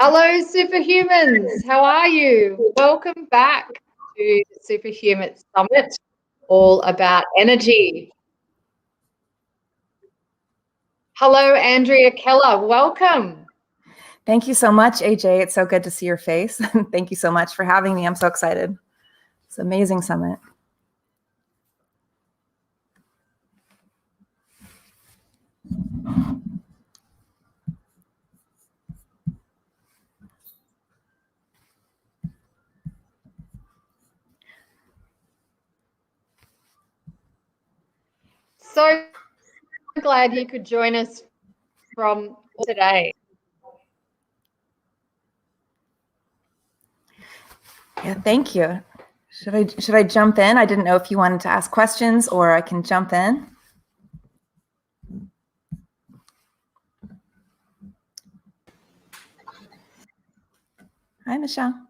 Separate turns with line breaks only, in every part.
Hello, Superhumans. How are you? Welcome back to the Superhuman Summit, all about energy. Hello, Andrea Keller. Welcome.
Thank you so much, AJ. It's so good to see your face. Thank you so much for having me. I'm so excited. It's an amazing summit.
So glad you could join us from today.
Yeah, thank you. Should I jump in? I didn't know if you wanted to ask questions or I can jump in. Hi, Michelle.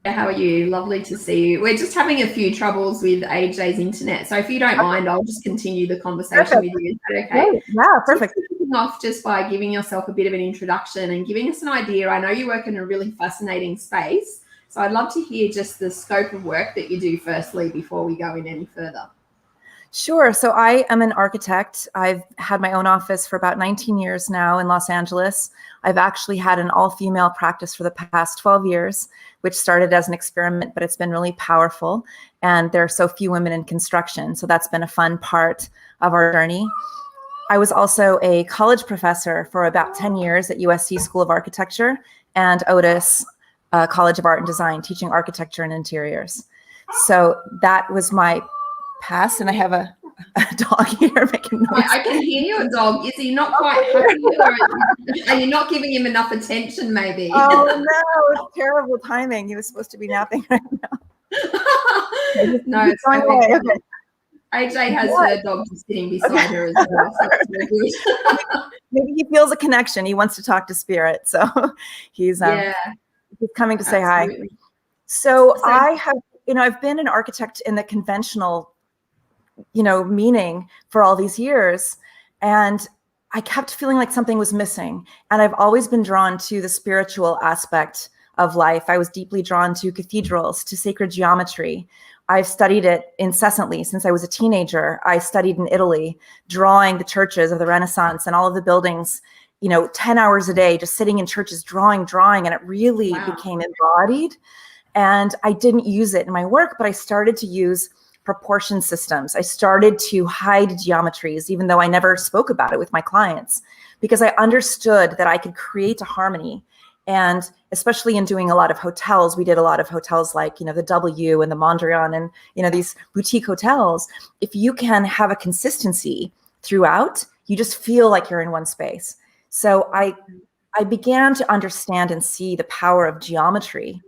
How are you? Lovely to see you. We're just having a few troubles with AJ's internet. So if you don't mind, I'll just continue the conversation with you. Is that okay?
Great. Yeah, perfect.
Kicking off just by giving yourself a bit of an introduction and giving us an idea. I know you work in a really fascinating space. So I'd love to hear just the scope of work that you do firstly before we go in any further.
Sure. So I am an architect. I've had my own office for about 19 years now in Los Angeles. I've actually had an all-female practice for the past 12 years, which started as an experiment, but it's been really powerful. And there are so few women in construction. So that's been a fun part of our journey. I was also a college professor for about 10 years at USC School of Architecture and Otis College of Art and Design, teaching architecture and interiors. So that was my past, and I have a dog here making noise.
I can hear your dog. Is he not quite happy, or are you not giving him enough attention, maybe?
Oh no, it's terrible timing. He was supposed to be napping right now.
No, it's fine. Okay. AJ has her dog just sitting beside her as well. So that's very good.
Maybe he feels a connection. He wants to talk to spirit, so he's coming to say hi. So I have, I've been an architect in the conventional meaning for all these years. And I kept feeling like something was missing. And I've always been drawn to the spiritual aspect of life. I was deeply drawn to cathedrals, to sacred geometry. I've studied it incessantly since I was a teenager. I studied in Italy, drawing the churches of the Renaissance and all of the buildings, 10 hours a day, just sitting in churches, drawing. And it really became embodied. And I didn't use it in my work, but I started to use proportion systems. I started to hide geometries, even though I never spoke about it with my clients, because I understood that I could create a harmony. And especially in doing a lot of hotels, we did a lot of hotels like, the W and the Mondrian and, these boutique hotels. If you can have a consistency throughout, you just feel like you're in one space. So I began to understand and see the power of geometry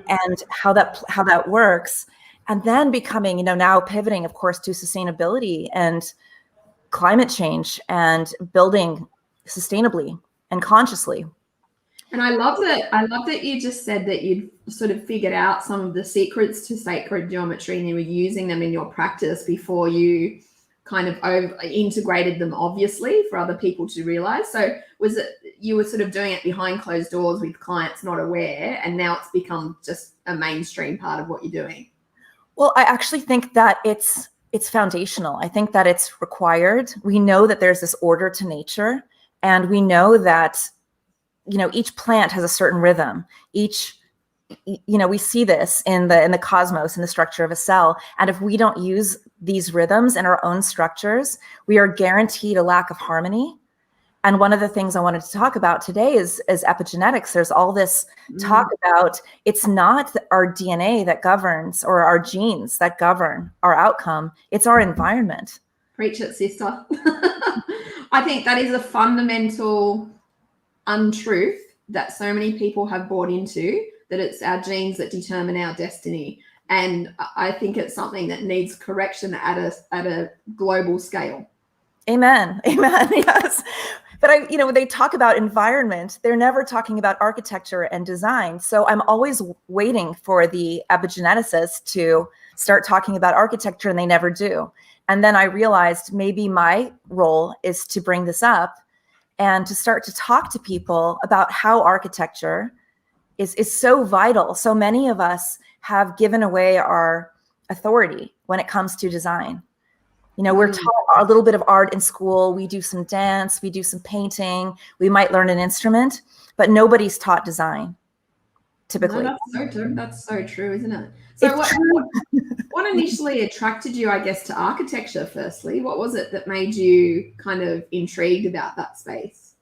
and how that works. And then becoming, now pivoting, of course, to sustainability and climate change and building sustainably and consciously.
And I love that you just said that you'd sort of figured out some of the secrets to sacred geometry and you were using them in your practice before you kind of integrated them, obviously, for other people to realize. So was it you were sort of doing it behind closed doors with clients not aware, and now it's become just a mainstream part of what you're doing?
Well, I actually think that it's foundational. I think that it's required. We know that there's this order to nature, and we know that, each plant has a certain rhythm. We see this in the cosmos, in the structure of a cell. And if we don't use these rhythms in our own structures, we are guaranteed a lack of harmony. And one of the things I wanted to talk about today is epigenetics. There's all this talk about it's not our DNA that governs or our genes that govern our outcome. It's our environment.
Preach it, sister. I think that is a fundamental untruth that so many people have bought into, that it's our genes that determine our destiny. And I think it's something that needs correction at a global scale.
Amen. Yes. But when they talk about environment, they're never talking about architecture and design. So I'm always waiting for the epigeneticists to start talking about architecture, and they never do. And then I realized maybe my role is to bring this up and to start to talk to people about how architecture is so vital. So many of us have given away our authority when it comes to design. You know, we're taught a little bit of art in school. We do some dance, we do some painting, we might learn an instrument, but nobody's taught design, typically.
No, that's so true, isn't it? So what initially attracted you, I guess, to architecture firstly? What was it that made you kind of intrigued about that space?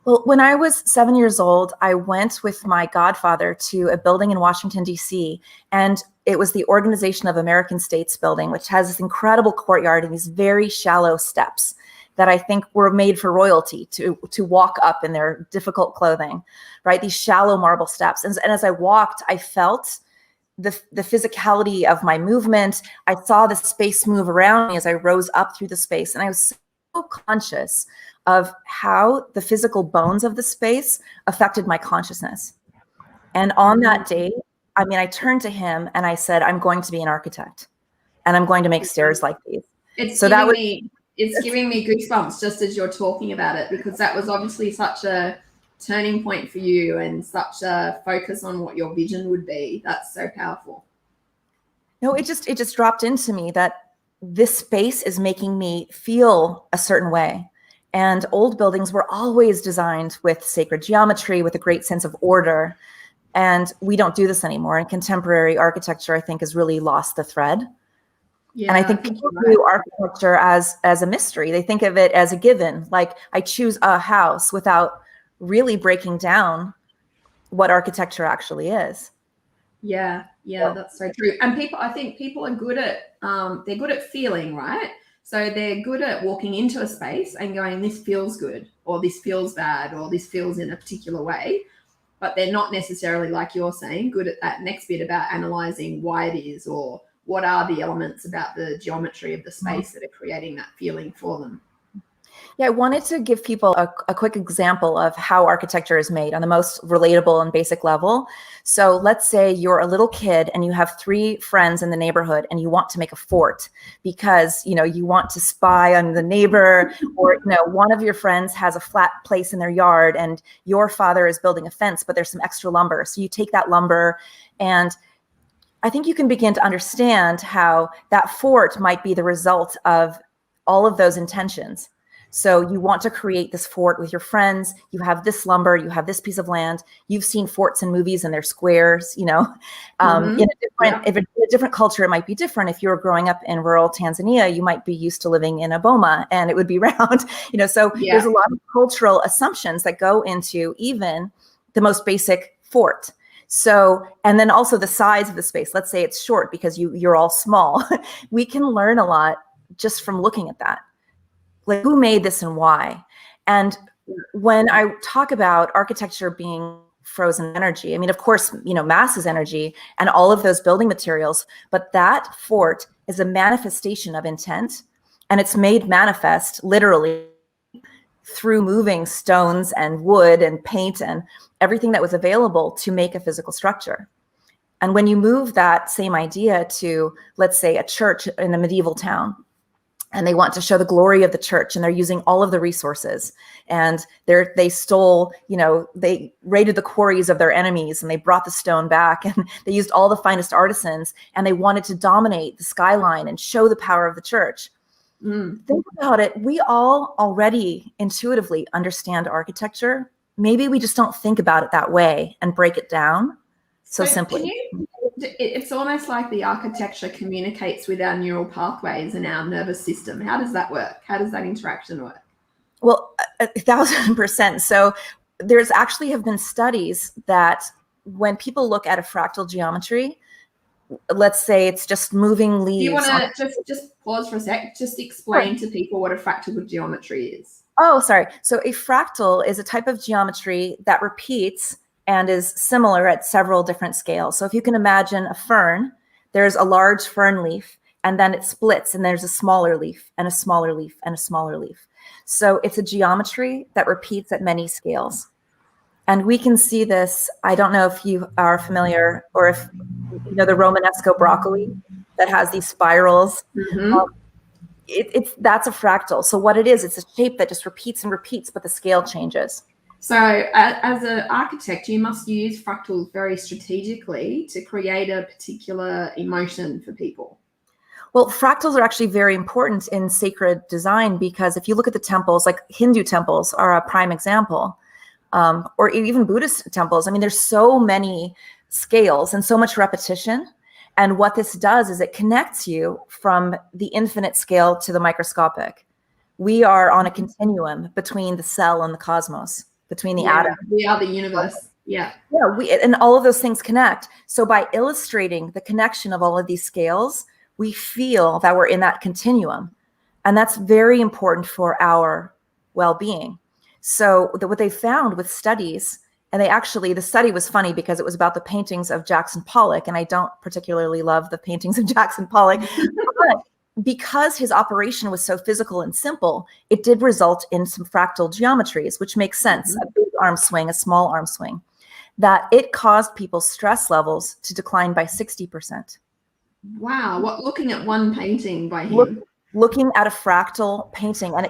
Well, when I was 7 years old, I went with my godfather to a building in Washington, D.C., and it was the Organization of American States building, which has this incredible courtyard and these very shallow steps that I think were made for royalty to walk up in their difficult clothing, right? These shallow marble steps. And as I walked, I felt the physicality of my movement. I saw the space move around me as I rose up through the space. And I was so conscious of how the physical bones of the space affected my consciousness. And on that day, I mean, I turned to him and I said, I'm going to be an architect and I'm going to make stairs like these.
It's giving me goosebumps just as you're talking about it, because that was obviously such a turning point for you and such a focus on what your vision would be. That's so powerful.
No, it just dropped into me that this space is making me feel a certain way. And old buildings were always designed with sacred geometry, with a great sense of order. And we don't do this anymore. And contemporary architecture, I think, has really lost the thread. Yeah, and I think people view architecture as a mystery. They think of it as a given, like I choose a house, without really breaking down what architecture actually is.
Yeah, that's so true. And I think people are good at, they're good at feeling, right? So they're good at walking into a space and going, this feels good, or this feels bad, or this feels in a particular way. But they're not necessarily, like you're saying, good at that next bit about analyzing why it is, or what are the elements about the geometry of the space that are creating that feeling for them.
Yeah, I wanted to give people a quick example of how architecture is made on the most relatable and basic level. So let's say you're a little kid and you have 3 friends in the neighborhood and you want to make a fort because, you know, you want to spy on the neighbor, or, you know, one of your friends has a flat place in their yard and your father is building a fence, but there's some extra lumber. So you take that lumber, and I think you can begin to understand how that fort might be the result of all of those intentions. So you want to create this fort with your friends. You have this lumber, you have this piece of land. You've seen forts in movies and they're squares, you know. In a different culture, it might be different. If you were growing up in rural Tanzania, you might be used to living in a boma and it would be round, you know. So there's a lot of cultural assumptions that go into even the most basic fort. So, and then also the size of the space. Let's say it's short because you're all small. We can learn a lot just from looking at that. Like, who made this and why? And when I talk about architecture being frozen energy, I mean, of course, you know, mass is energy and all of those building materials, but that fort is a manifestation of intent, and it's made manifest literally through moving stones and wood and paint and everything that was available to make a physical structure. And when you move that same idea to, let's say, a church in a medieval town, and they want to show the glory of the church, and they're using all of the resources, and they stole, you know, they raided the quarries of their enemies and they brought the stone back, and they used all the finest artisans, and they wanted to dominate the skyline and show the power of the church. Think about it. We all already intuitively understand architecture. Maybe we just don't think about it that way and break it down so simply.
It's almost like the architecture communicates with our neural pathways and our nervous system. How does that work? How does that interaction work?
Well, 1,000%. So there's actually have been studies that when people look at a fractal geometry, let's say it's just moving leaves.
Do you want to just pause for a sec? Just explain to people what a fractal geometry is.
Oh, sorry. So a fractal is a type of geometry that repeats and is similar at several different scales. So if you can imagine a fern, there's a large fern leaf, and then it splits, and there's a smaller leaf and a smaller leaf and a smaller leaf. So it's a geometry that repeats at many scales. And we can see this. I don't know if you are familiar, or if you know the Romanesco broccoli that has these spirals. That's a fractal. So what it is, it's a shape that just repeats and repeats, but the scale changes.
So as an architect, you must use fractals very strategically to create a particular emotion for people.
Well, fractals are actually very important in sacred design, because if you look at the temples, like Hindu temples are a prime example, or even Buddhist temples. I mean, there's so many scales and so much repetition. And what this does is it connects you from the infinite scale to the microscopic. We are on a continuum between the cell and the cosmos, between the atom.
We are the universe. Yeah.
Yeah, and all of those things connect. So by illustrating the connection of all of these scales, we feel that we're in that continuum. And that's very important for our well-being. So what they found with studies, and the study was funny because it was about the paintings of Jackson Pollock, and I don't particularly love the paintings of Jackson Pollock, but because his operation was so physical and simple, it did result in some fractal geometries, which makes sense. A big arm swing, a small arm swing, that it caused people's stress levels to decline by 60%.
Wow. Looking at one painting by him?
Looking at a fractal painting, and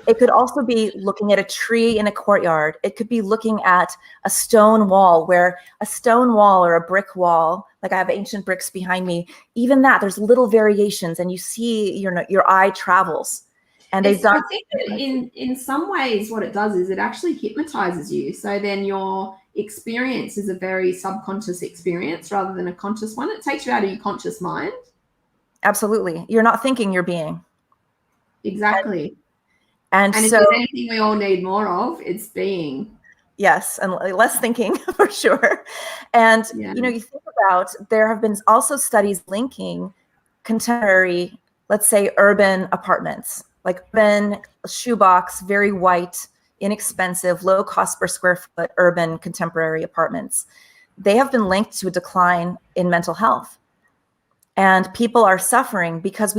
it could also be looking at a tree in a courtyard. It could be looking at a stone wall, where a stone wall or a brick wall, like I have ancient bricks behind me, even that, there's little variations, and you see your eye travels. And I
think that in some ways what it does is it actually hypnotizes you. So then your experience is a very subconscious experience rather than a conscious one. It takes you out of your conscious mind.
Absolutely. You're not thinking, you're being.
Exactly.
And
if
so,
there's anything we all need more of, it's being.
Yes, and less thinking for sure. And, you think about, there have been also studies linking contemporary, let's say, urban apartments, like urban shoebox, very white, inexpensive, low cost per square foot urban contemporary apartments. They have been linked to a decline in mental health. And people are suffering because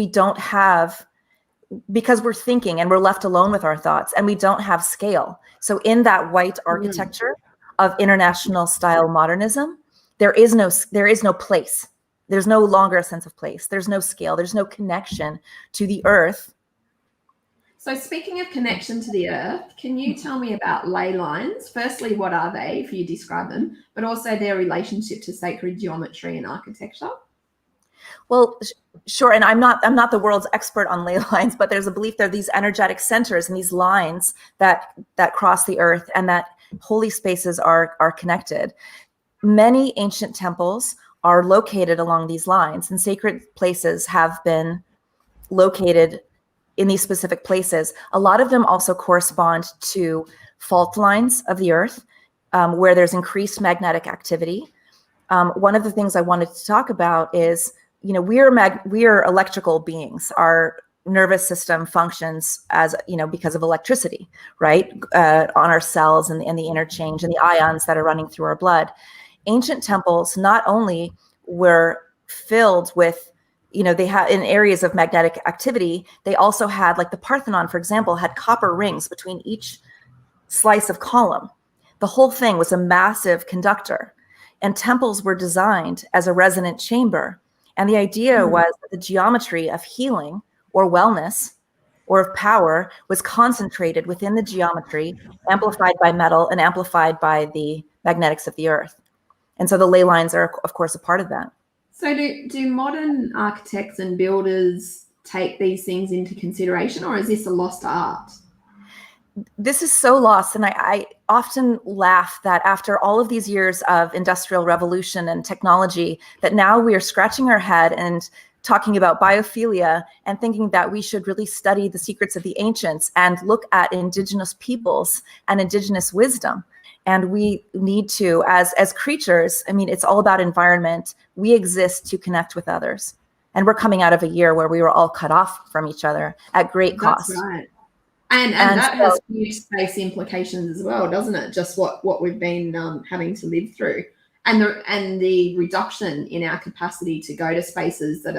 because we're thinking and we're left alone with our thoughts, and we don't have scale. So in that white architecture of international style modernism, there is no place. There's no longer a sense of place. There's no scale. There's no connection to the earth.
So speaking of connection to the earth, can you tell me about ley lines? Firstly, what are they, if you describe them, but also their relationship to sacred geometry and architecture?
Well, sure. And I'm not the world's expert on ley lines, but there's a belief there are these energetic centers and these lines that cross the earth, and that holy spaces are connected. Many ancient temples are located along these lines, and sacred places have been located in these specific places. A lot of them also correspond to fault lines of the earth, where there's increased magnetic activity. One of the things I wanted to talk about is, we are electrical beings. Our nervous system functions as, because of electricity, right? On our cells and the interchange and the ions that are running through our blood. Ancient temples not only were filled with, they had in areas of magnetic activity, they also had, like the Parthenon, for example, had copper rings between each slice of column. The whole thing was a massive conductor, and temples were designed as a resonant chamber. And the idea was that the geometry of healing or wellness or of power was concentrated within the geometry, amplified by metal and amplified by the magnetics of the earth. And so the ley lines are, of course, a part of that.
So do modern architects and builders take these things into consideration, or is this a lost art?
This is so lost. And I often laugh that after all of these years of industrial revolution and technology, that now we are scratching our head and talking about biophilia and thinking that we should really study the secrets of the ancients and look at indigenous peoples and indigenous wisdom. And we need to, as creatures, it's all about environment. We exist to connect with others. And we're coming out of a year where we were all cut off from each other at great cost.
That's right. And that has huge space implications as well, doesn't it? Just what we've been having to live through, and the reduction in our capacity to go to spaces that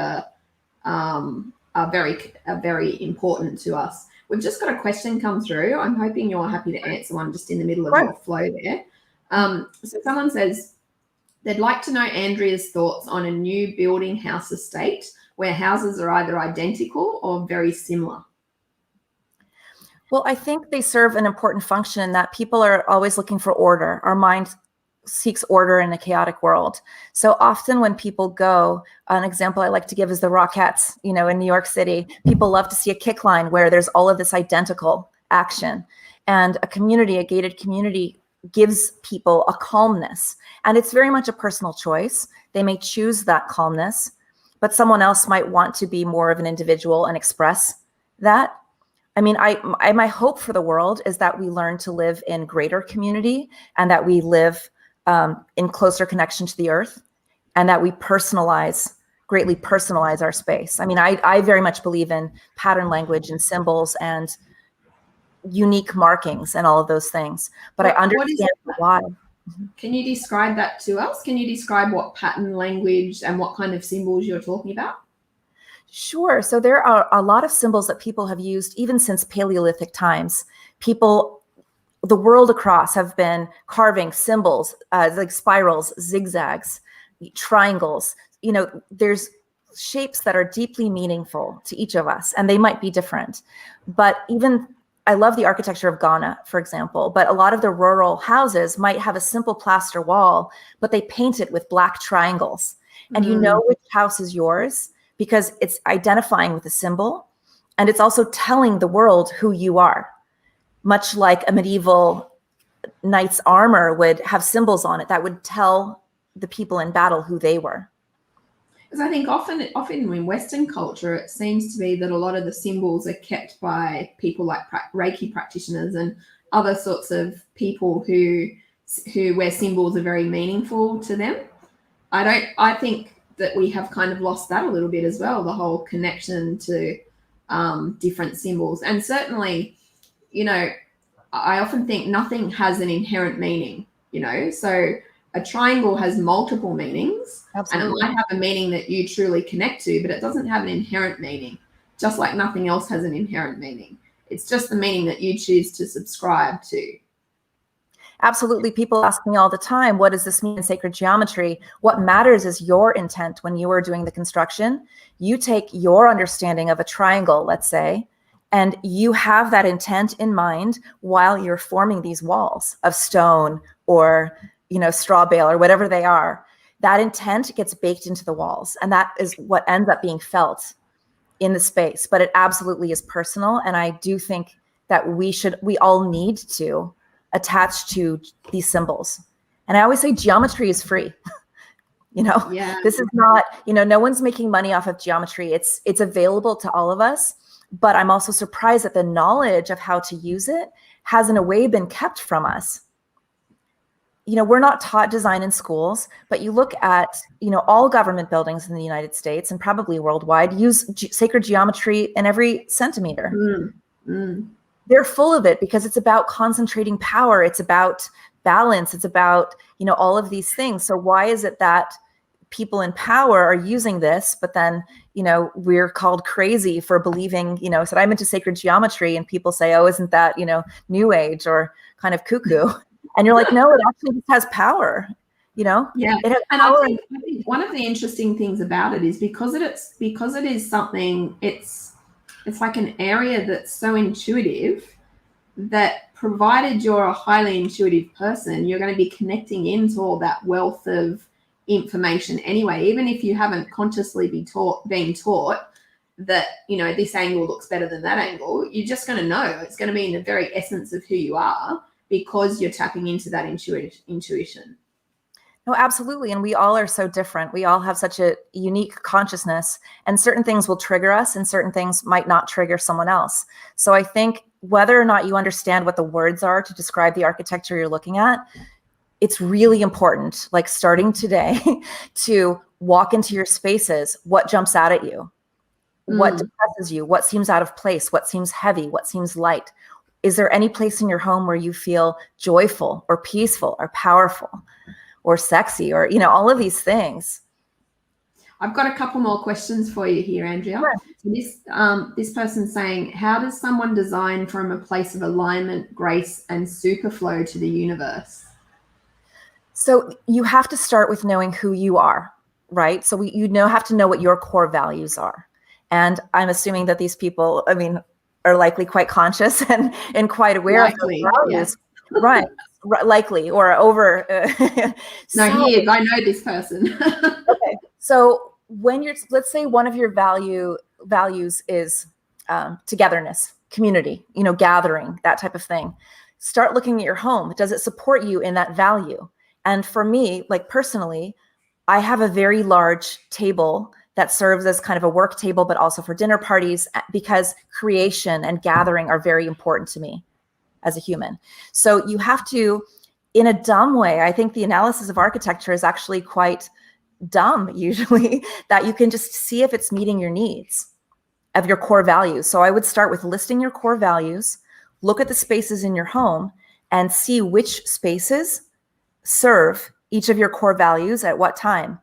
are very important to us. We've just got a question come through. I'm hoping you're happy to answer one just in the middle of your flow there. So someone says they'd like to know Andrea's thoughts on a new building house estate where houses are either identical or very similar?
Well, I think they serve an important function in that people are always looking for order. Our mind seeks order in a chaotic world. So often when people go, an example I like to give is the Rockettes, in New York City. People love to see a kick line where there's all of this identical action. And a gated community gives people a calmness. And it's very much a personal choice. They may choose that calmness, but someone else might want to be more of an individual and express that. I mean, my hope for the world is that we learn to live in greater community and that we live in closer connection to the earth, and that we greatly personalize our space. I mean, I very much believe in pattern language and symbols and unique markings and all of those things, but I understand why.
Can you describe that to us? Can you describe what pattern language and what kind of symbols you're talking about?
Sure. So there are a lot of symbols that people have used even since Paleolithic times. People the world across have been carving symbols like spirals, zigzags, triangles. There's shapes that are deeply meaningful to each of us, and they might be different. But even I love the architecture of Ghana, for example, but a lot of the rural houses might have a simple plaster wall, but they paint it with black triangles. And you know which house is yours because it's identifying with a symbol, and it's also telling the world who you are. Much like a medieval knight's armor would have symbols on it that would tell the people in battle who they were.
Because I think often in Western culture, it seems to be that a lot of the symbols are kept by people like Reiki practitioners and other sorts of people where symbols are very meaningful to them. I think that we have kind of lost that a little bit as well, the whole connection to different symbols. And certainly, I often think nothing has an inherent meaning, so a triangle has multiple meanings. Absolutely. And it might have a meaning that you truly connect to, but it doesn't have an inherent meaning, just like nothing else has an inherent meaning. It's just the meaning that you choose to subscribe to.
Absolutely. People ask me all the time, what does this mean in sacred geometry? What matters is your intent when you are doing the construction. You take your understanding of a triangle, let's say, and you have that intent in mind while you're forming these walls of stone or, straw bale or whatever they are. That intent gets baked into the walls, and that is what ends up being felt in the space. But it absolutely is personal, and I do think that we all need to attach to these symbols. And I always say geometry is free. This is not, no one's making money off of geometry. It's available to all of us. But I'm also surprised that the knowledge of how to use it has in a way been kept from us. We're not taught design in schools, but you look at, all government buildings in the United States and probably worldwide use sacred geometry in every centimeter. They're full of it because it's about concentrating power. It's about balance. It's about, all of these things. So why is it that people in power are using this, but then, we're called crazy for believing, so I'm into sacred geometry and people say, oh, isn't that, new age or kind of cuckoo? And you're like, no, it actually just has power, Yeah.
It has power. And I think one of the interesting things about it is because it is something, it's like an area that's so intuitive that provided you're a highly intuitive person, you're going to be connecting into all that wealth of information anyway, even if you haven't consciously been taught that, this angle looks better than that angle, you're just going to know. It's going to be in the very essence of who you are because you're tapping into that intuition.
No, absolutely. And we all are so different. We all have such a unique consciousness, and certain things will trigger us and certain things might not trigger someone else. So I think whether or not you understand what the words are to describe the architecture you're looking at, it's really important, like starting today, to walk into your spaces. What jumps out at you? What depresses you? What seems out of place? What seems heavy? What seems light? Is there any place in your home where you feel joyful or peaceful or powerful or sexy or, all of these things?
I've got a couple more questions for you here, Andrea. Sure. So this person's saying, how does someone design from a place of alignment, grace, and superflow to the universe?
So you have to start with knowing who you are, right? So you have to know what your core values are. And I'm assuming that these people, I mean, are likely quite conscious and quite aware of those values. Yeah. Right. Likely or over.
No, he is. I know this person.
Okay. So when let's say one of your values is togetherness, community, gathering, that type of thing. Start looking at your home. Does it support you in that value? And for me, like personally, I have a very large table that serves as kind of a work table, but also for dinner parties, because creation and gathering are very important to me as a human. So you have to, in a dumb way, I think the analysis of architecture is actually quite dumb usually, that you can just see if it's meeting your needs of your core values. So I would start with listing your core values, look at the spaces in your home, and see which spaces serve each of your core values at what time.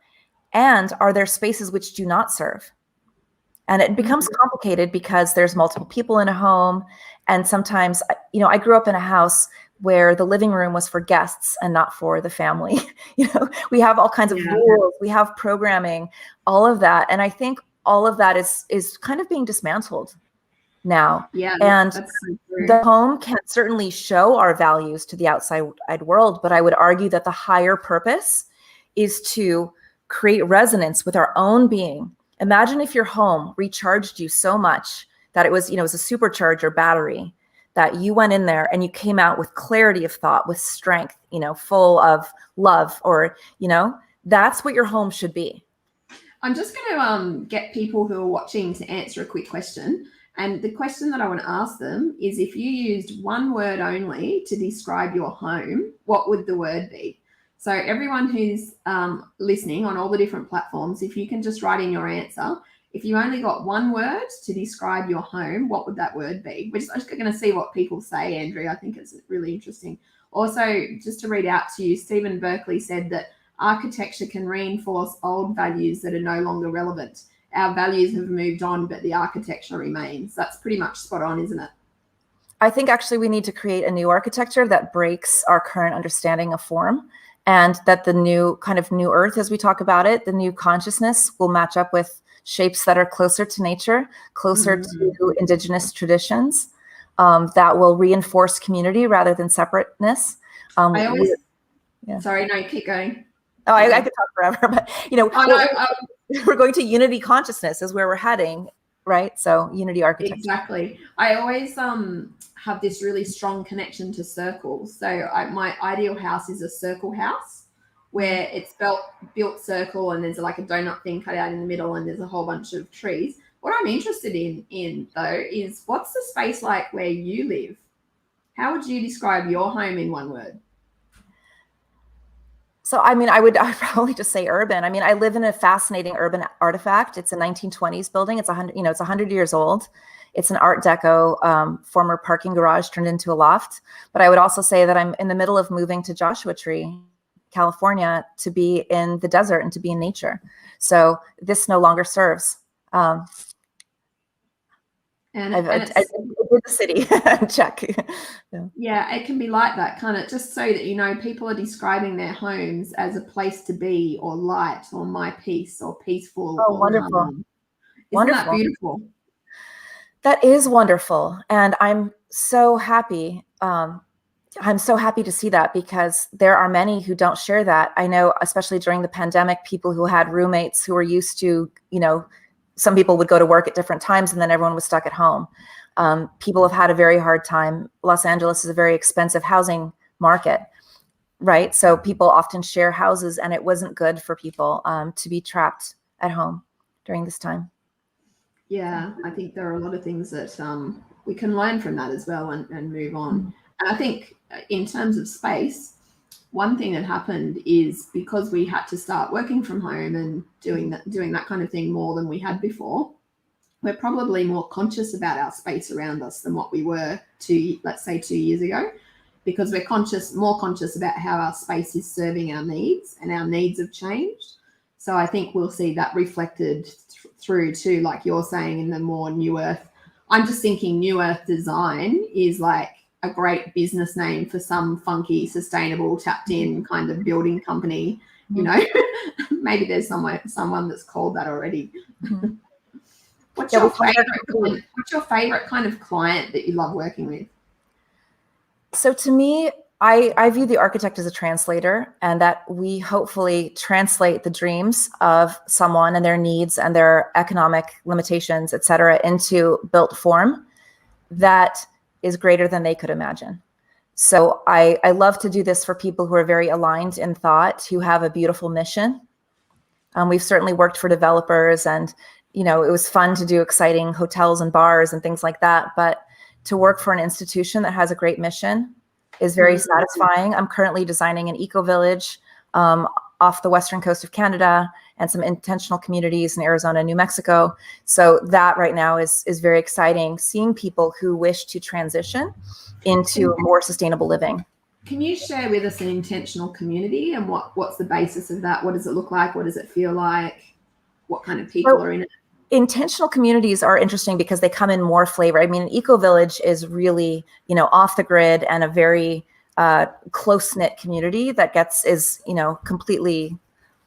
And are there spaces which do not serve? And it becomes complicated because there's multiple people in a home. And sometimes, I grew up in a house where the living room was for guests and not for the family. We have all kinds of rules, we have programming, all of that. And I think all of that is kind of being dismantled now.
Yeah.
And
that's so true.
The home can certainly show our values to the outside world, but I would argue that the higher purpose is to create resonance with our own being. Imagine if your home recharged you so much that it was, it was a supercharger battery, that you went in there and you came out with clarity of thought, with strength, full of love, or, that's what your home should be.
I'm just going to get people who are watching to answer a quick question. And the question that I want to ask them is, if you used one word only to describe your home, what would the word be? So everyone who's listening on all the different platforms, if you can just write in your answer, if you only got one word to describe your home, what would that word be? We're just going to see what people say, Andrea. I think it's really interesting. Also, just to read out to you, Stephen Berkeley said that architecture can reinforce old values that are no longer relevant. Our values have moved on, but the architecture remains. That's pretty much spot on, isn't it?
I think actually we need to create a new architecture that breaks our current understanding of form, and that the new kind of new earth, as we talk about it, the new consciousness will match up with shapes that are closer to nature, closer to indigenous traditions, that will reinforce community rather than separateness.
I always, sorry, no, keep going.
Oh, I could talk forever, but we're going to unity consciousness is where we're heading, right? So unity architecture.
Exactly. I always have this really strong connection to circles. So my ideal house is a circle house, where it's built circle, and there's like a donut thing cut out in the middle, and there's a whole bunch of trees. What I'm interested in though is, what's the space like where you live? How would you describe your home in one word?
So, I mean, I'd probably just say urban. I mean, I live in a fascinating urban artifact. It's a 1920s building. It's 100 years old. It's an Art Deco former parking garage turned into a loft. But I would also say that I'm in the middle of moving to Joshua Tree, California, to be in the desert and to be in nature. So this no longer serves.
And
I did the city check.
Yeah, it can be like that, kind of, just so that people are describing their homes as a place to be, or light, or my peace, or peaceful.
Oh, wonderful!
Isn't that beautiful?
That is wonderful, and I'm so happy. I'm so happy to see that, because there are many who don't share that. I know, especially during the pandemic, people who had roommates who were used to, some people would go to work at different times and then everyone was stuck at home. People have had a very hard time. Los Angeles is a very expensive housing market, right? So people often share houses, and it wasn't good for people to be trapped at home during this time.
Yeah, I think there are a lot of things that we can learn from that as well, and move on. And I think in terms of space, one thing that happened is, because we had to start working from home and doing that kind of thing more than we had before, we're probably more conscious about our space around us than what we were let's say 2 years ago, because we're more conscious about how our space is serving our needs, and our needs have changed. So I think we'll see that reflected through to, like you're saying, in the more New Earth. I'm just thinking New Earth design is like a great business name for some funky, sustainable, tapped in kind of building company. you know, maybe there's someone that's called that already. What's your favorite kind of client that you love working with?
So to me, I view the architect as a translator, and that we hopefully translate the dreams of someone and their needs and their economic limitations, et cetera, into built form that is greater than they could imagine. So I love to do this for people who are very aligned in thought, who have a beautiful mission. We've certainly worked for developers, and it was fun to do exciting hotels and bars and things like that. But to work for an institution that has a great mission is very satisfying. I'm currently designing an eco-village off the western coast of Canada and some intentional communities in Arizona and New Mexico. So that right now is very exciting, seeing people who wish to transition into more sustainable living.
Can you share with us an intentional community and what's the basis of that? What does it look like? What does it feel like? What kind of people are in it?
Intentional communities are interesting because they come in more flavor. I mean, an eco-village is really, off the grid and a very close-knit community that is completely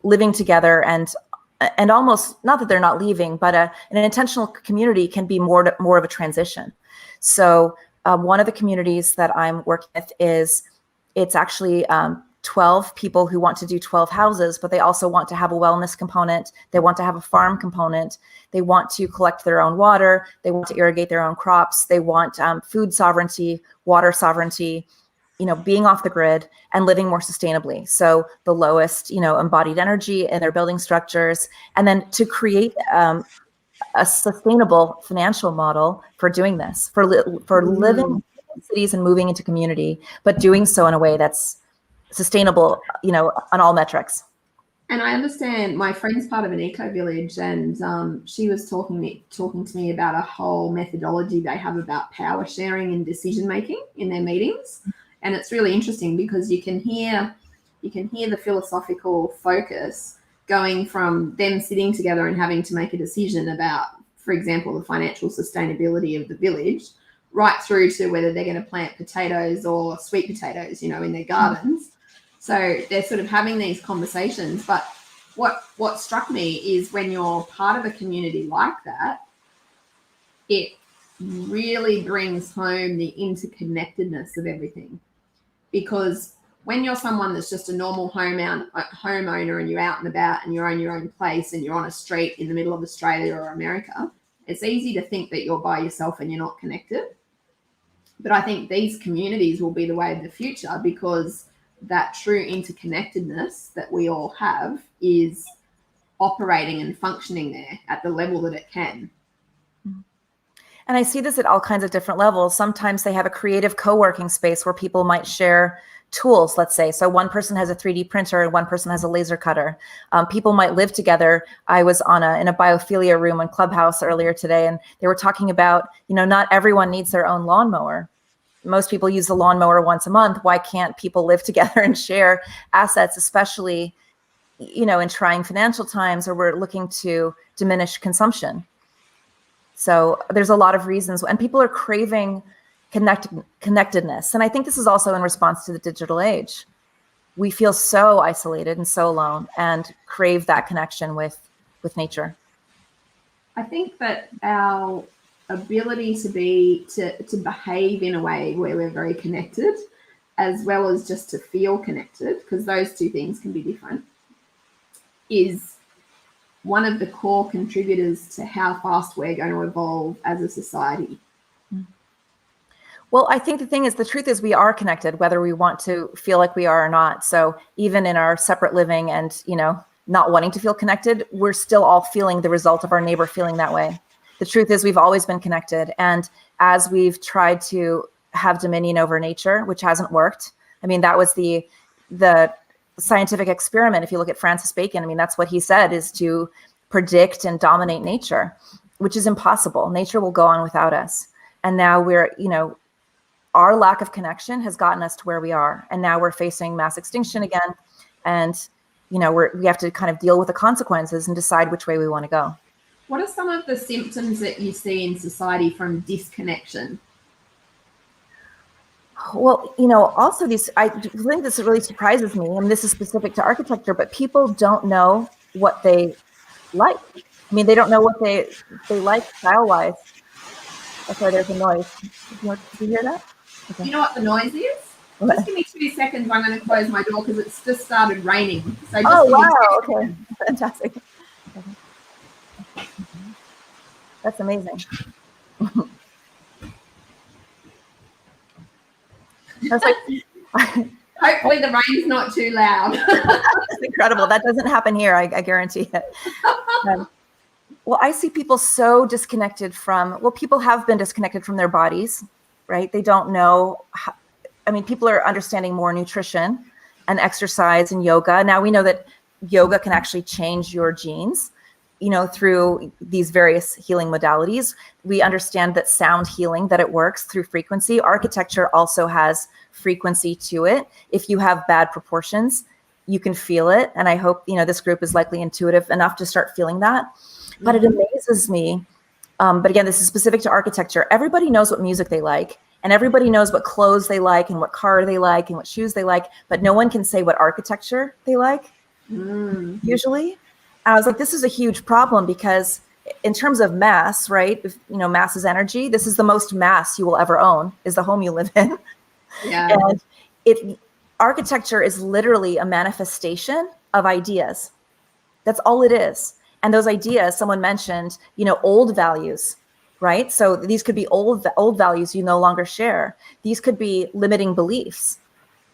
living together and almost, not that they're not leaving, but an intentional community can be more of a transition. So one of the communities that I'm working with it's actually 12 people who want to do 12 houses, but they also want to have a wellness component. They want to have a farm component. They want to collect their own water. They want to irrigate their own crops. They want food sovereignty, water sovereignty, being off the grid and living more sustainably. So the lowest, embodied energy in their building structures, and then to create a sustainable financial model for doing this, for living in cities and moving into community, but doing so in a way that's sustainable, on all metrics.
And I understand my friend's part of an eco village, and she was talking to me about a whole methodology they have about power sharing and decision making in their meetings. And it's really interesting because you can hear the philosophical focus going from them sitting together and having to make a decision about, for example, the financial sustainability of the village, right through to whether they're going to plant potatoes or sweet potatoes, in their gardens. So they're sort of having these conversations. But what struck me is when you're part of a community like that, it really brings home the interconnectedness of everything. Because when you're someone that's just a normal homeowner and you're out and about and you own your own place and you're on a street in the middle of Australia or America, it's easy to think that you're by yourself and you're not connected. But I think these communities will be the way of the future, because that true interconnectedness that we all have is operating and functioning there at the level that it can.
And I see this at all kinds of different levels. Sometimes they have a creative co-working space where people might share tools, let's say. So one person has a 3D printer and one person has a laser cutter. People might live together. I was in a biophilia room on Clubhouse earlier today, and they were talking about, not everyone needs their own lawnmower. Most people use the lawnmower once a month. Why can't people live together and share assets, especially, in trying financial times, or we're looking to diminish consumption? So there's a lot of reasons, and people are craving connectedness. And I think this is also in response to the digital age. We feel so isolated and so alone and crave that connection with nature.
I think that our ability to behave in a way where we're very connected, as well as just to feel connected, because those two things can be different, is one of the core contributors to how fast we're going to evolve as a society.
Well, I think the truth is we are connected, whether we want to feel like we are or not. So even in our separate living and, not wanting to feel connected, we're still all feeling the result of our neighbor feeling that way. The truth is we've always been connected. And as we've tried to have dominion over nature, which hasn't worked, I mean, that was the scientific experiment. If you look at Francis Bacon, I mean, that's what he said, is to predict and dominate nature, which is impossible. Nature will go on without us. And now our lack of connection has gotten us to where we are. And now we're facing mass extinction again. And, we have to kind of deal with the consequences and decide which way we want to go.
What are some of the symptoms that you see in society from disconnection?
Well, also I think this really surprises me, and this is specific to architecture, but people don't know what they like. I mean, they don't know what they like style-wise. That's why there's a noise. Did you hear that?
Okay. You know what the noise is? What? Just give me 2 seconds. I'm going to close my door because it's just started raining. So just
wow. Okay. Fantastic. Okay. That's amazing. That's like,
hopefully the rain's not too loud.
That's incredible. That doesn't happen here. I guarantee it. Well, I see people so disconnected from, people have been disconnected from their bodies, right? They don't know how, people are understanding more nutrition and exercise and yoga. Now we know that yoga can actually change your genes, through these various healing modalities. We understand that sound healing, that it works through frequency. Architecture also has frequency to it. If you have bad proportions, you can feel it. And I hope, this group is likely intuitive enough to start feeling that. But it amazes me. But again, this is specific to architecture. Everybody knows what music they like, and everybody knows what clothes they like and what car they like and what shoes they like, but no one can say what architecture they like, usually. I was like, this is a huge problem, because in terms of mass, right? If, mass is energy. This is the most mass you will ever own, is the home you live in.
Yeah.
And architecture is literally a manifestation of ideas. That's all it is. And those ideas, someone mentioned, old values, right? So these could be old values you no longer share. These could be limiting beliefs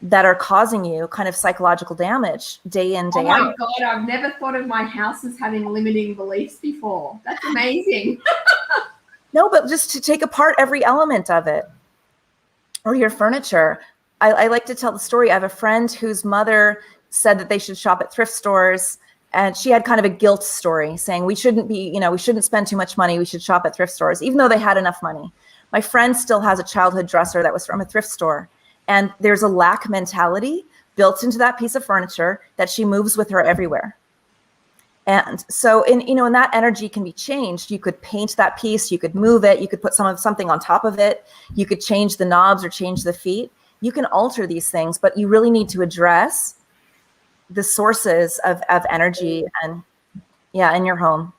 that are causing you kind of psychological damage day in, day out.
Oh my God, I've never thought of my house as having limiting beliefs before. That's amazing.
No, but just to take apart every element of it, or your furniture. I like to tell the story. I have a friend whose mother said that they should shop at thrift stores, and she had kind of a guilt story saying we shouldn't spend too much money. We should shop at thrift stores, even though they had enough money. My friend still has a childhood dresser that was from a thrift store. And there's a lack mentality built into that piece of furniture that she moves with her everywhere. And so in that energy can be changed. You could paint that piece, you could move it, you could put something on top of it, you could change the knobs or change the feet. You can alter these things, but you really need to address the sources of energy and in your home.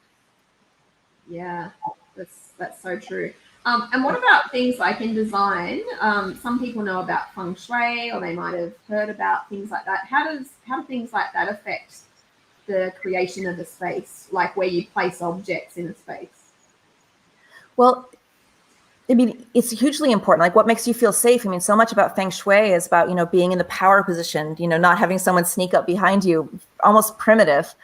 Yeah, that's so true. And what about things like in design? Some people know about feng shui, or they might have heard about things like that. How do things like that affect the creation of a space, like where you place objects in a space?
Well, it's hugely important. Like, what makes you feel safe? So much about feng shui is about, being in the power position, not having someone sneak up behind you, almost primitive.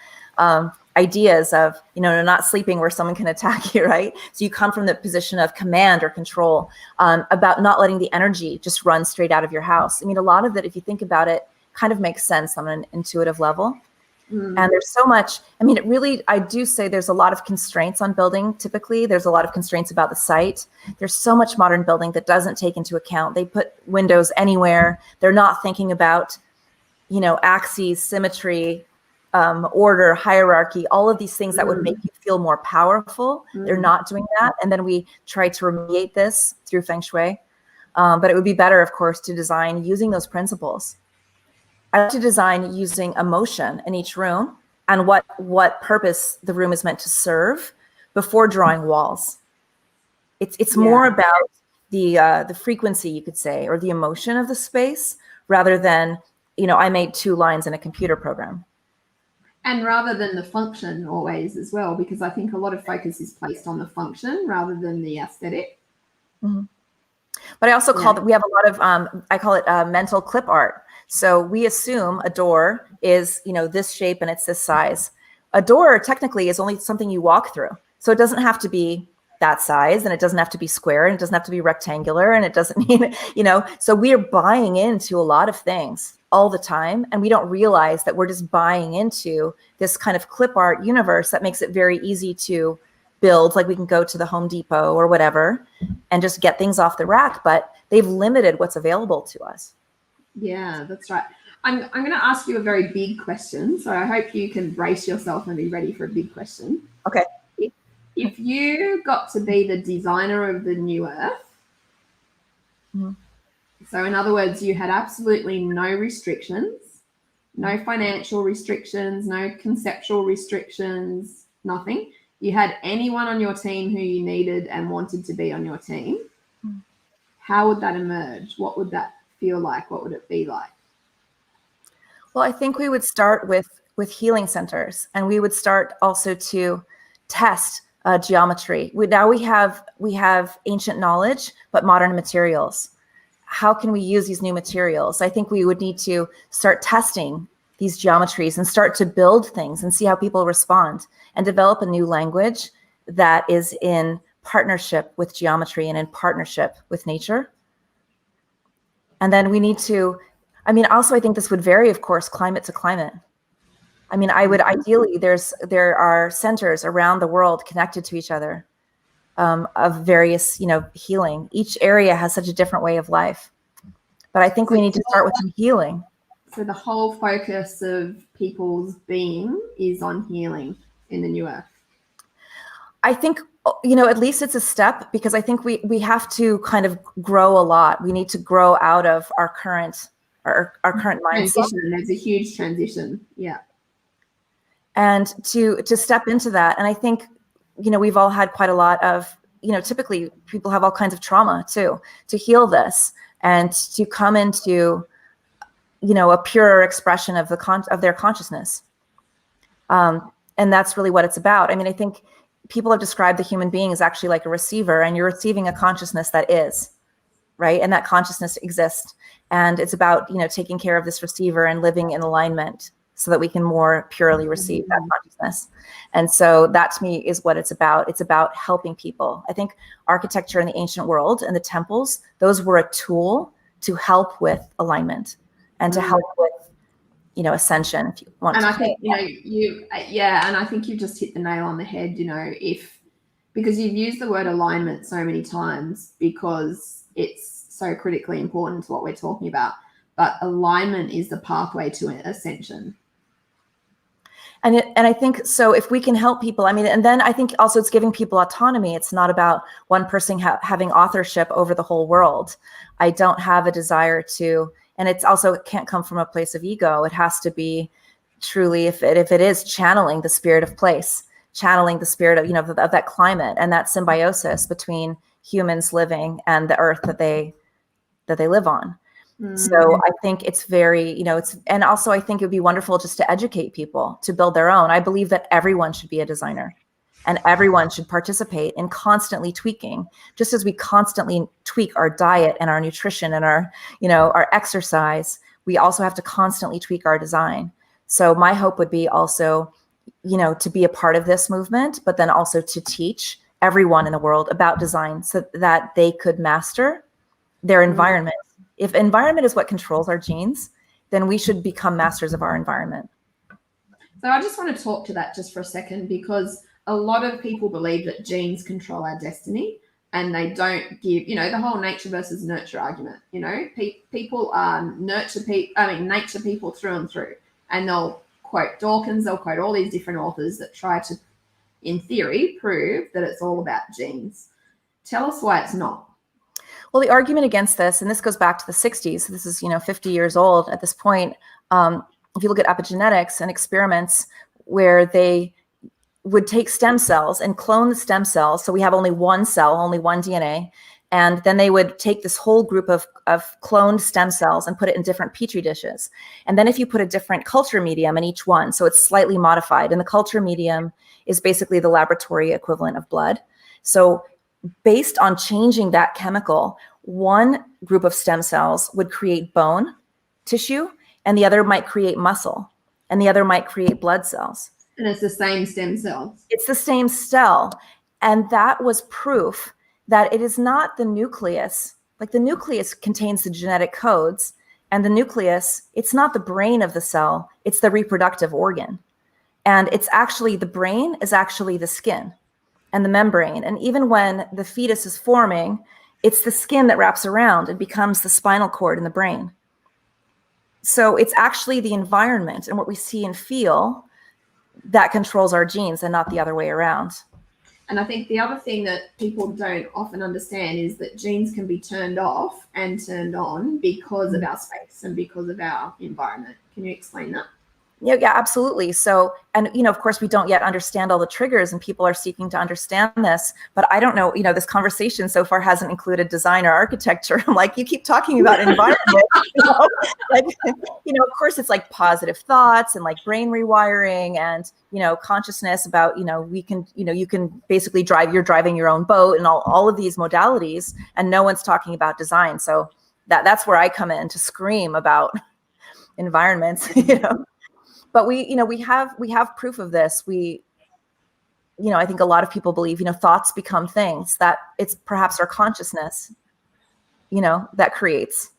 Ideas of, not sleeping where someone can attack you, right? So you come from the position of command or control, about not letting the energy just run straight out of your house. A lot of it, if you think about it, kind of makes sense on an intuitive level. And there's so much, I do say there's a lot of constraints on building. Typically, there's a lot of constraints about the site. There's so much modern building that doesn't take into account. They put windows anywhere. They're not thinking about, axes, symmetry, order, hierarchy, all of these things that would make you feel more powerful. They're not doing that. And then we try to remediate this through feng shui. But it would be better, of course, to design using those principles. I like to design using emotion in each room and what purpose the room is meant to serve before drawing walls. It's more about the frequency, you could say, or the emotion of the space, rather than, I made 2 lines in a computer program.
And rather than the function always as well, because I think a lot of focus is placed on the function rather than the aesthetic.
Mm-hmm. But I also we have a lot of, I call it mental clip art. So we assume a door is, this shape and it's this size. A door technically is only something you walk through. So it doesn't have to be that size, and it doesn't have to be square, and it doesn't have to be rectangular, and it doesn't mean, so we are buying into a lot of things all the time, and we don't realize that we're just buying into this kind of clip art universe that makes it very easy to build. Like, we can go to the Home Depot or whatever and just get things off the rack, but they've limited what's available to us.
Yeah, that's right. I'm going to ask you a very big question, so I hope you can brace yourself and be ready for a big question.
Okay.
If you got to be the designer of the new Earth So in other words, you had absolutely no restrictions, no financial restrictions, no conceptual restrictions, nothing. You had anyone on your team who you needed and wanted to be on your team. How would that emerge? What would that feel like? What would it be like?
Well, I think we would start with healing centers, and we would start also to test geometry. We have ancient knowledge, but modern materials. How can we use these new materials? I think we would need to start testing these geometries and start to build things and see how people respond, and develop a new language that is in partnership with geometry and in partnership with nature. And then we need to, also I think this would vary, of course, climate to climate. I would ideally, there are centers around the world connected to each other of various, healing. Each area has such a different way of life. But I think we need to start with some healing.
So the whole focus of people's being is on healing in the new earth.
I think, at least it's a step, because I think we have to kind of grow a lot. We need to grow out of our current mindset.
There's a huge transition. Yeah.
And to step into that. And I think, we've all had quite a lot of, typically people have all kinds of trauma too, to heal this and to come into, a purer expression of their consciousness. And that's really what it's about. I think people have described the human being as actually like a receiver, and you're receiving a consciousness that is, right? And that consciousness exists. And it's about, taking care of this receiver and living in alignment so that we can more purely receive that consciousness. And so that to me is what it's about. It's about helping people. I think architecture in the ancient world and the temples, those were a tool to help with alignment and to help with, ascension, if you want.
And I think, and I think you just hit the nail on the head, because you've used the word alignment so many times because it's so critically important to what we're talking about. But alignment is the pathway to ascension.
And I think so if we can help people, and then I think also it's giving people autonomy. It's not about one person having authorship over the whole world. I don't have a desire to, and it's also, it can't come from a place of ego. It has to be truly, if it is channeling the spirit of place, channeling the spirit of, of that climate and that symbiosis between humans living and the earth that they live on. So I think it's very, and also I think it would be wonderful just to educate people to build their own. I believe that everyone should be a designer and everyone should participate in constantly tweaking, just as we constantly tweak our diet and our nutrition and our exercise. We also have to constantly tweak our design. So my hope would be also, to be a part of this movement, but then also to teach everyone in the world about design so that they could master their environment. If environment is what controls our genes, then we should become masters of our environment.
So I just want to talk to that just for a second, because a lot of people believe that genes control our destiny, and they don't give, the whole nature versus nurture argument. People are nature people through and through, and they'll quote Dawkins, they'll quote all these different authors that try to, in theory, prove that it's all about genes. Tell us why it's not.
Well, the argument against this, and this goes back to the 60s, so this is 50 years old at this point. If you look at epigenetics and experiments where they would take stem cells and clone the stem cells, so we have only one cell, only one DNA, and then they would take this whole group of cloned stem cells and put it in different petri dishes. And then if you put a different culture medium in each one, so it's slightly modified, and the culture medium is basically the laboratory equivalent of blood. So based on changing that chemical, one group of stem cells would create bone tissue, and the other might create muscle, and the other might create blood cells.
And it's the same stem cells.
It's the same cell. And that was proof that it is not the nucleus. Like the nucleus contains the genetic codes, and the nucleus, it's not the brain of the cell, it's the reproductive organ. And it's actually, the brain is actually the skin and the membrane. And even when the fetus is forming, it's the skin that wraps around and becomes the spinal cord in the brain. So it's actually the environment and what we see and feel that controls our genes, and not the other way around.
And I think the other thing that people don't often understand is that genes can be turned off and turned on because of our space and because of our environment. Can you explain that?
Yeah, absolutely. So, and, of course, we don't yet understand all the triggers, and people are seeking to understand this, but I don't know, this conversation so far hasn't included design or architecture. I'm like, you keep talking about environment, of course, it's like positive thoughts and like brain rewiring and, consciousness about, we can, you can basically you're driving your own boat and all of these modalities, and no one's talking about design. So that's where I come in to scream about environments, But we have proof of this. I think a lot of people believe, thoughts become things, that it's perhaps our consciousness, that creates.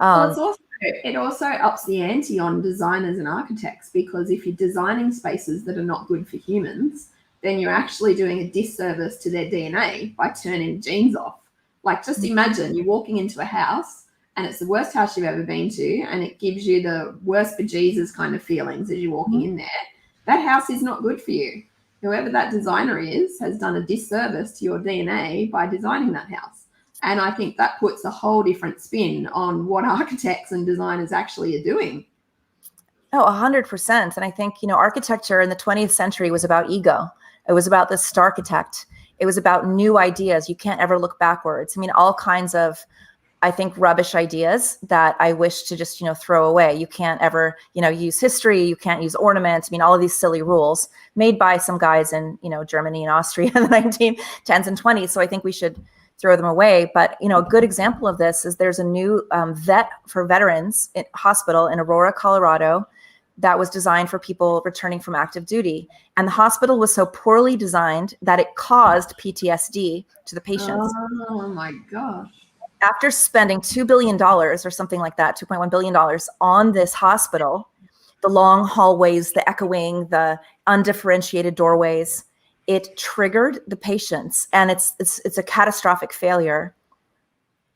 Well, it also ups the ante on designers and architects, because if you're designing spaces that are not good for humans, then you're actually doing a disservice to their DNA by turning genes off. Like, just imagine you're walking into a house and it's the worst house you've ever been to, and it gives you the worst bejesus kind of feelings as you're walking in there. That house is not good for you. Whoever that designer is has done a disservice to your DNA by designing that house. And I think that puts a whole different spin on what architects and designers actually are doing.
Oh, 100%. And I think, architecture in the 20th century was about ego. It was about the starchitect. It was about new ideas. You can't ever look backwards. I mean, all kinds of, I think, rubbish ideas that I wish to just, throw away. You can't ever, use history. You can't use ornaments. I mean, all of these silly rules made by some guys in, Germany and Austria in the 1910s and 20s. So I think we should throw them away. But, a good example of this is there's a new vet for veterans hospital in Aurora, Colorado, that was designed for people returning from active duty. And the hospital was so poorly designed that it caused PTSD to the patients.
Oh my gosh.
After spending $2 billion or something like that, $2.1 billion on this hospital, the long hallways, the echoing, the undifferentiated doorways, it triggered the patients, and it's a catastrophic failure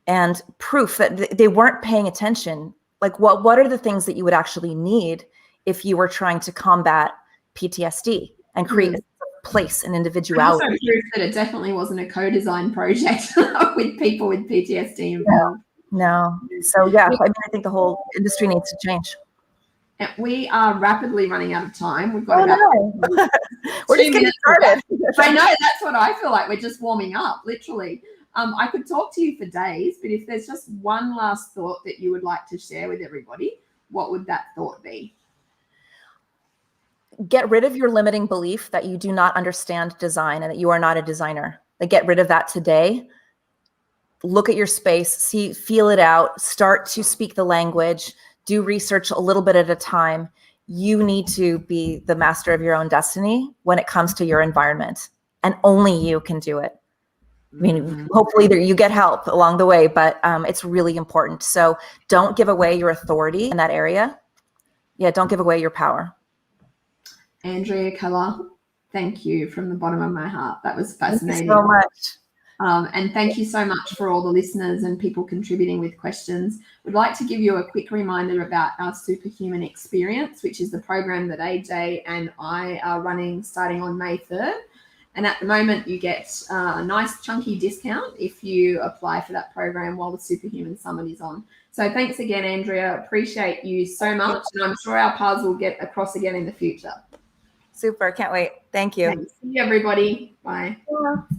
and proof that they weren't paying attention. Like, what are the things that you would actually need if you were trying to combat PTSD and create a place and individuality?
Also proof that it definitely wasn't a co-design project with people with PTSD involved.
No. So yeah, I think the whole industry needs to change.
And we are rapidly running out of time. We've got
we're just getting started.
I know, that's what I feel like. We're just warming up, literally. I could talk to you for days, but if there's just one last thought that you would like to share with everybody, what would that thought be?
Get rid of your limiting belief that you do not understand design and that you are not a designer. Like, get rid of that today. Look at your space, feel it out, start to speak the language, do research a little bit at a time. You need to be the master of your own destiny when it comes to your environment, and only you can do it. I mean, hopefully you get help along the way, but it's really important. So don't give away your authority in that area. Yeah, don't give away your power.
Andrea Keller, thank you from the bottom of my heart. That was fascinating.
Thank you so much.
And thank you so much for all the listeners and people contributing with questions. We'd like to give you a quick reminder about our Superhuman experience, which is the program that AJ and I are running starting on May 3rd. And at the moment, you get a nice chunky discount if you apply for that program while the Superhuman Summit is on. So thanks again, Andrea. Appreciate you so much. And I'm sure our paths will get across again in the future.
Super. Can't wait. Thank you.
Thanks. See you, everybody. Bye.
Yeah.